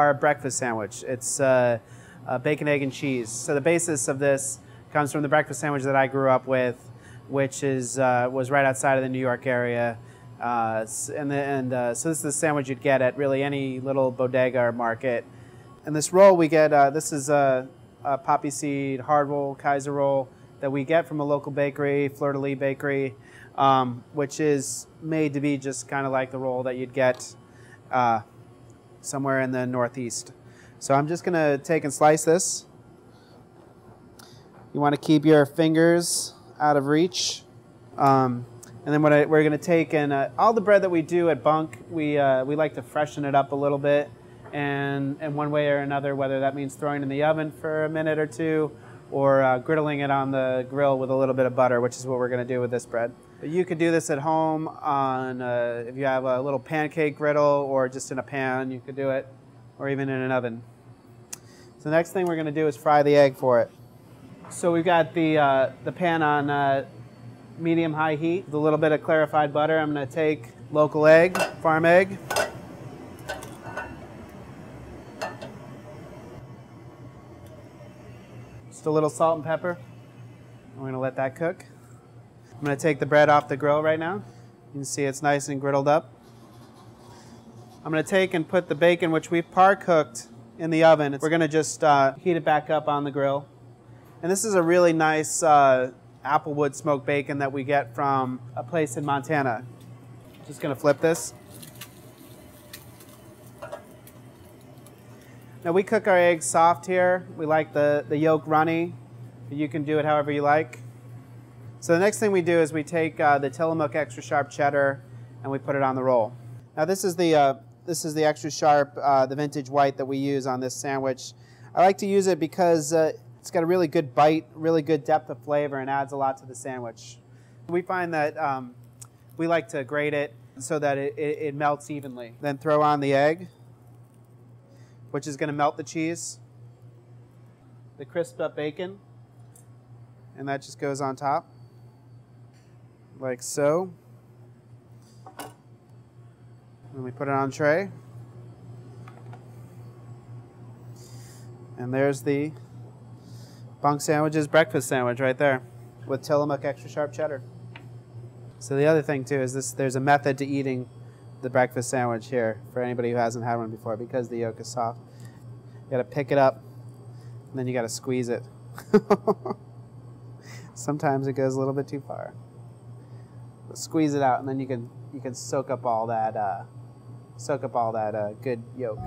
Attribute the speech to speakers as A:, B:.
A: our breakfast sandwich. It's bacon, egg, and cheese. So the basis of this comes from the breakfast sandwich that I grew up with, which was right outside of the New York area. So this is the sandwich you'd get at really any little bodega or market. And this roll we get, this is a poppy seed hard roll, Kaiser roll, that we get from a local bakery, Fleur de Lis Bakery, which is made to be just kind of like the roll that you'd get somewhere in the Northeast. So I'm just going to take and slice this. You want to keep your fingers out of reach. And then we're going to take and all the bread that we do at Bunk, we like to freshen it up a little bit, and one way or another, whether that means throwing it in the oven for a minute or two, or griddling it on the grill with a little bit of butter, which is what we're going to do with this bread. But you could do this at home on if you have a little pancake griddle, or just in a pan, you could do it, or even in an oven. So the next thing we're going to do is fry the egg for it. So we've got the pan on medium-high heat with a little bit of clarified butter. I'm going to take local egg, farm egg. Just a little salt and pepper. We're going to let that cook. I'm going to take the bread off the grill right now. You can see it's nice and griddled up. I'm going to take and put the bacon, which we've par-cooked, in the oven. We're going to just heat it back up on the grill. And this is a really nice applewood smoked bacon that we get from a place in Montana. Just going to flip this. Now we cook our eggs soft here. We like the yolk runny. You can do it however you like. So the next thing we do is we take the Tillamook extra sharp cheddar and we put it on the roll. Now this is the extra sharp, the vintage white that we use on this sandwich. I like to use it because it's got a really good bite, really good depth of flavor, and adds a lot to the sandwich. We find that we like to grate it so that it melts evenly. Then throw on the egg, which is going to melt the cheese, the crisped up bacon, and that just goes on top, like so. And we put it on a tray. And there's the Bunk Sandwiches breakfast sandwich right there with Tillamook extra sharp cheddar. So the other thing too is there's a method to eating the breakfast sandwich here for anybody who hasn't had one before, because the yolk is soft. You got to pick it up and then you got to squeeze it. Sometimes it goes a little bit too far. But squeeze it out and then you can soak up all that good yolk.